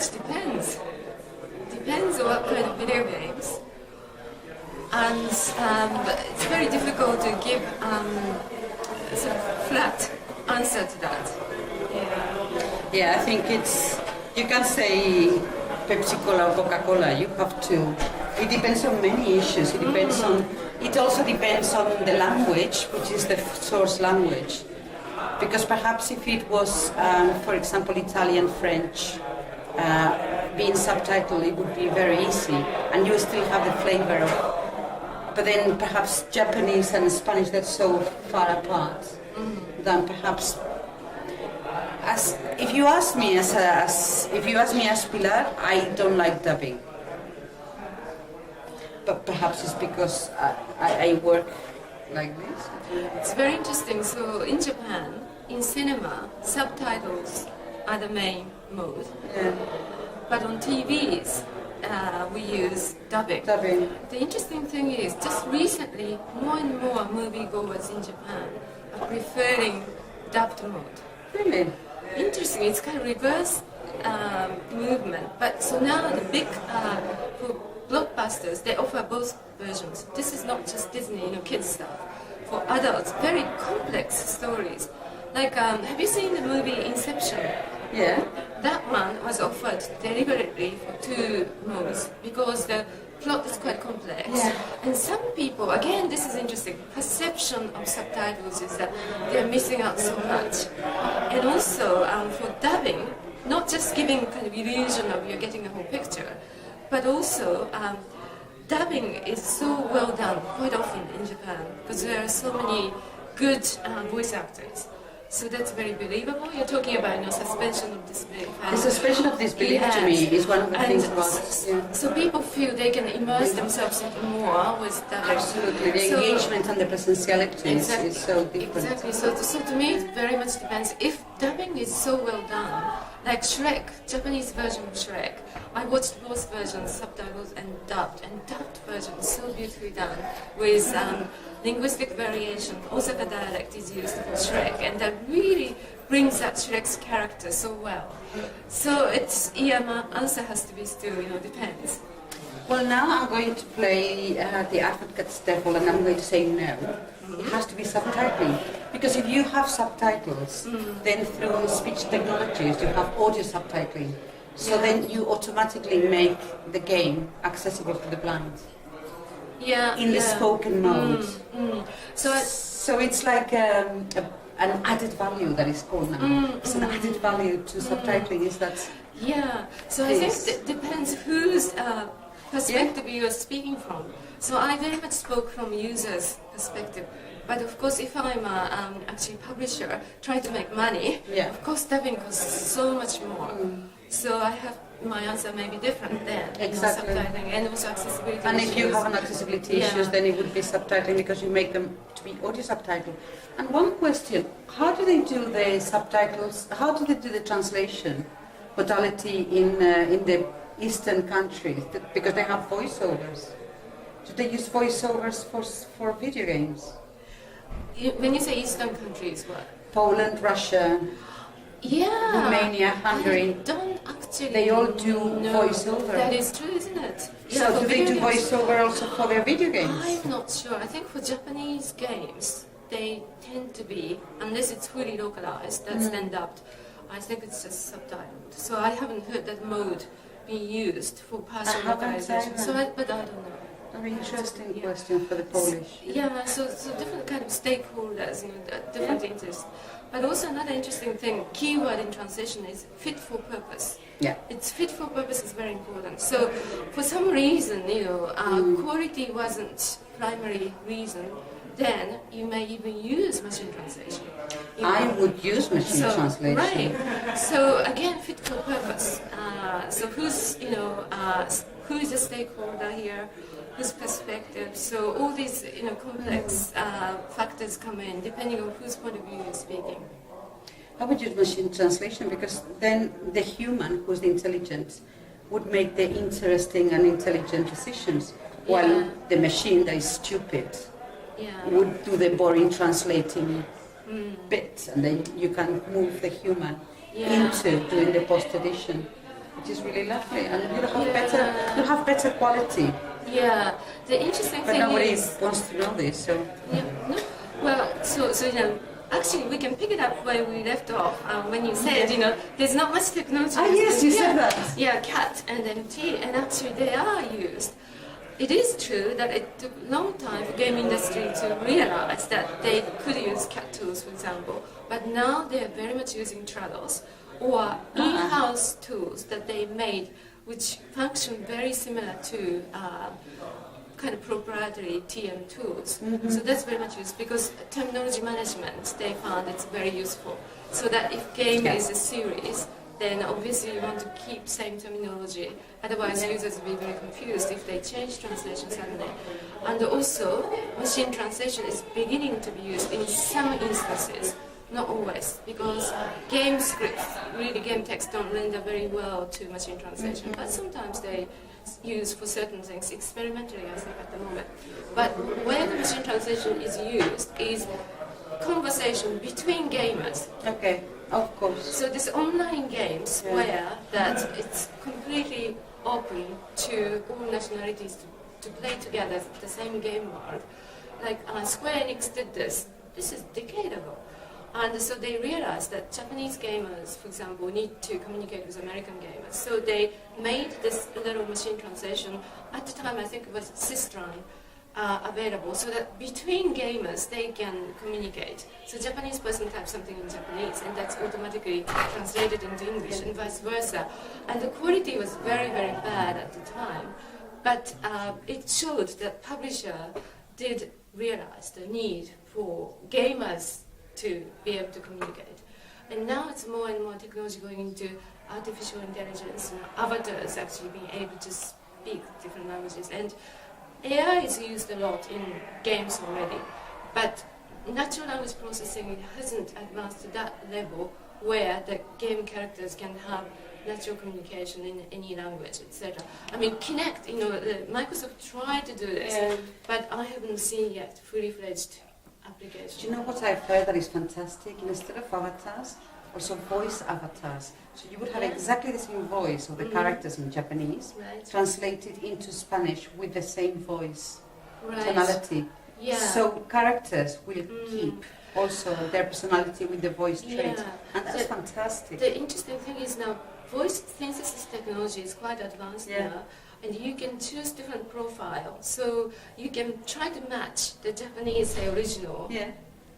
much depends. Depends on what kind of video games. And it's very difficult to give sort of flat answer to that. Yeah, I think you can say Pepsi Cola or Coca-Cola. You have to. It depends on many issues. It also depends on the language, which is the source language. Because perhaps if it was, for example, Italian, French, being subtitled, it would be very easy, and you still have the flavor of. But then perhaps Japanese and Spanish, they're so far apart. Then perhaps, if you ask me as Pilar, I don't like dubbing. But perhaps it's because I work like this. It's very interesting. So in Japan, in cinema, subtitles are the main mode. Yeah. But on TVs, we use dubbing. The interesting thing is, just recently, more and more moviegoers in Japan are preferring dubbed mode. Really? Interesting. It's kind of reverse movement. But so now the big blockbusters, they offer both versions. This is not just Disney, kids stuff. For adults, very complex stories. Like, have you seen the movie Inception? Yeah. That one was offered deliberately for 2 modes because the plot is quite complex. Yeah. And some people, again, this is interesting, perception of subtitles is that they're missing out so much. And also, for dubbing, not just giving kind of illusion of you're getting the whole picture, but also dubbing is so well done quite often in Japan because there are so many good voice actors. So that's very believable. You're talking about suspension of disbelief. The suspension of disbelief to me is one of the things about it. Yeah. So people feel they can immerse themselves even more with dubbing. Absolutely. The engagement and the presentiality is so different. Exactly. So to me it very much depends. If dubbing is so well done, like Shrek, Japanese version of Shrek, I watched both versions, subtitles and dubbed version is so beautifully done with linguistic variation. Osaka dialect is used for Shrek, and that really brings out Shrek's character so well. So my answer has to be still, depends. Well, now I'm going to play the advocate's devil, and I'm going to say no. It has to be subtitling. Because if you have subtitles, then through speech technologies you have audio subtitling. So then you automatically make the game accessible to the blind. Yeah. In the spoken mode. So it's like an added value that is called now. It's an added value to subtitling. Is that? Yeah. So I think it depends whose perspective you are speaking from. So I very much spoke from user's perspective. But of course, if I'm actually a publisher trying to make money, of course dubbing costs so much more. So my answer may be different then. Exactly. Subtitling and also accessibility and issues. if you have an accessibility issues, then it would be subtitling because you make them to be audio subtitled. And one question, how do they do the subtitles, how do they do the translation modality in the Eastern countries? Because they have voiceovers. Do they use voiceovers for video games? When you say Eastern countries, what? Poland, Russia, Romania, Hungary. I don't actually. They all do voiceover. That is true, isn't it? So do they do voiceover also for their video games? I'm not sure. I think for Japanese games, they tend to be, unless it's fully localized, that's then dubbed. I think it's just subtitled. So I haven't heard that mode being used for partial localization. But I don't know. Very interesting question for the Polish. So different kind of stakeholders, different interests. But also another interesting thing, keyword in translation is fit for purpose. Yeah. It's fit for purpose is very important. So for some reason, quality wasn't primary reason, then you may even use machine translation. I would use machine translation. Right. So again, fit for purpose. So who's who is a stakeholder here? Whose perspective? So all these complex factors come in depending on whose point of view you're speaking. I would use machine translation because then the human who's intelligent would make the interesting and intelligent decisions, while the machine that is stupid would do the boring translating bit, and then you can move the human into doing the post-edition. which is really lovely, and you'll have better quality. Yeah, the interesting But thing nobody is... wants to know this, so... Yeah, no? Well, so actually we can pick it up where we left off when you said, there's not much technology. Yes, you said that. Yeah, CAT and MT, and actually they are used. It is true that it took a long time for game industry to realize that they could use CAT tools, for example, but now they are very much using Trados or in-house tools that they made which function very similar to kind of proprietary TM tools. Mm-hmm. So that's very much used because terminology management, they found it's very useful. So that if game is a series, then obviously you want to keep same terminology. Otherwise users will be very confused if they change translation suddenly. And also, machine translation is beginning to be used in some instances, not always, because game scripts, really game text don't render very well to machine translation, but sometimes they use for certain things experimentally, I think, at the moment. But where the machine translation is used is conversation between gamers. Okay, of course. So this online games where that it's completely open to all nationalities to play together the same game world. Like Square Enix did this is a decade ago. And so they realized that Japanese gamers, for example, need to communicate with American gamers. So they made this little machine translation. At the time, I think it was Sistran available, so that between gamers they can communicate. So Japanese person types something in Japanese, and that's automatically translated into English, and vice versa. And the quality was very, very bad at the time. But it showed that publisher did realize the need for gamers to be able to communicate. And now it's more and more technology going into artificial intelligence, avatars actually being able to speak different languages. And AI is used a lot in games already, but natural language processing hasn't advanced to that level where the game characters can have natural communication in any language, etc. I mean, Kinect, Microsoft tried to do this, but I haven't seen yet fully-fledged application. Do you know what I've heard that is fantastic? Instead of avatars, also voice avatars. So you would have exactly the same voice of the characters in Japanese, translated into Spanish with the same voice tonality. Yeah. So characters will keep also their personality with the voice trait. And that's fantastic. The interesting thing is now, voice synthesis technology is quite advanced now. And you can choose different profiles. So you can try to match the Japanese original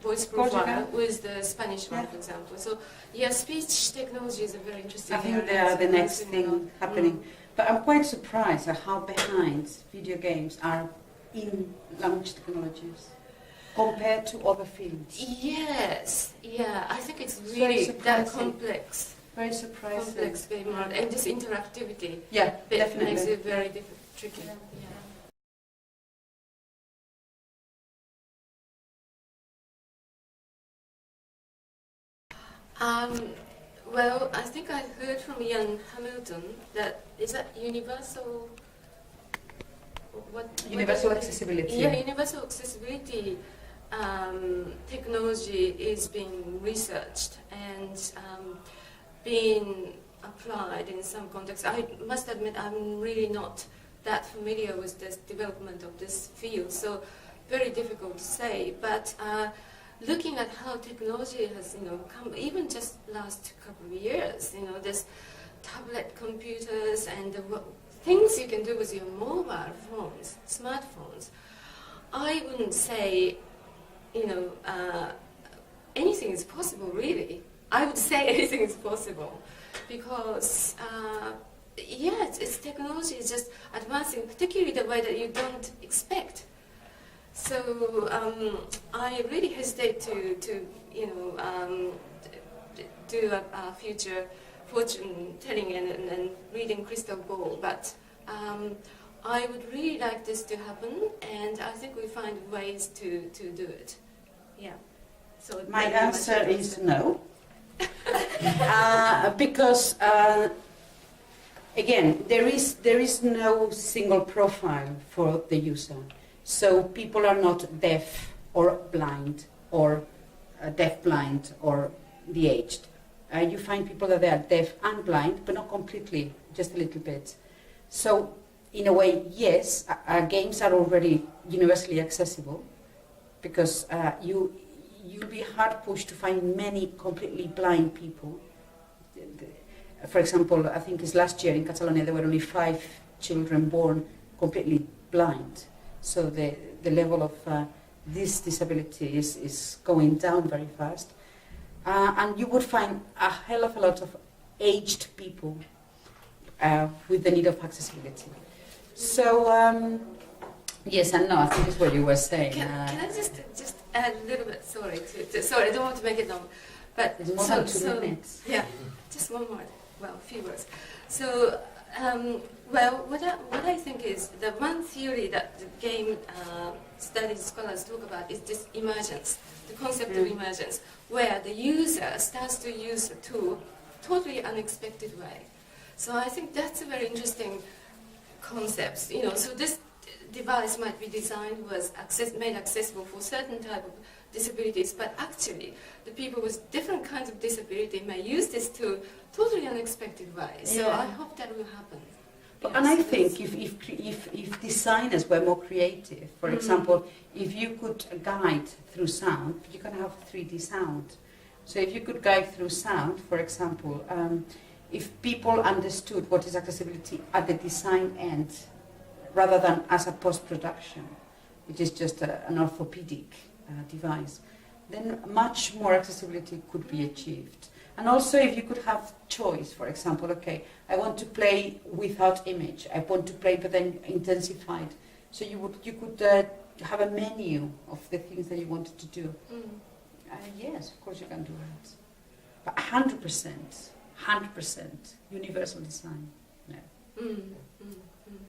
voice profile with the Spanish one, for example. So speech technology is a very interesting I think they are the next thing happening. But I'm quite surprised at how behind video games are in language technologies compared to other fields. Yes, I think it's really that complex. Very surprising. Complex game world, and this interactivity definitely makes it very tricky. Well, I think I heard from Ian Hamilton that is that universal. Universal accessibility. Yeah, universal accessibility technology is being researched and being applied in some contexts. I must admit I'm really not that familiar with the development of this field, so very difficult to say. But looking at how technology has come, even just last couple of years, there's tablet computers and the things you can do with your mobile phones, smartphones. I wouldn't say anything is possible, really. I would say anything is possible because, it's technology is just advancing, particularly the way that you don't expect. So I really hesitate to do a future fortune telling and reading crystal ball, but I would really like this to happen, and I think we find ways to do it. Yeah. So my answer is no. Because again, there is no single profile for the user. So people are not deaf or blind or deaf-blind or de-aged. you find people that they are deaf and blind, but not completely, just a little bit. So, in a way, yes, games are already universally accessible, because you'll be hard pushed to find many completely blind people. For example, I think it's last year in Catalonia there were only 5 children born completely blind. So the level of this disability is going down very fast. And you would find a hell of a lot of aged people with the need of accessibility. So, yes and no, I think it's what you were saying. Can I just add a little bit? Sorry, sorry, I don't want to make it long. But it's more than 2 minutes. Yeah, just one more. Well, a few words. So, well, what I think is the one theory that the game studies scholars talk about is this emergence, the concept of emergence, where the user starts to use the tool totally unexpected way. So I think that's a very interesting concept. You know, so this device might be designed was made accessible for certain type of disabilities, but actually the people with different kinds of disability may use this tool totally unexpected way. So I hope that will happen. And I think if designers were more creative, for example, if you could guide through sound, you can have 3D sound. So if you could guide through sound, for example, if people understood what is accessibility at the design end, rather than as a post-production, which is just an orthopedic device, then much more accessibility could be achieved. And also if you could have choice, for example, okay, I want to play without image, I want to play but then intensified. So you could have a menu of the things that you wanted to do. Yes, of course you can do that. But 100% universal design, no.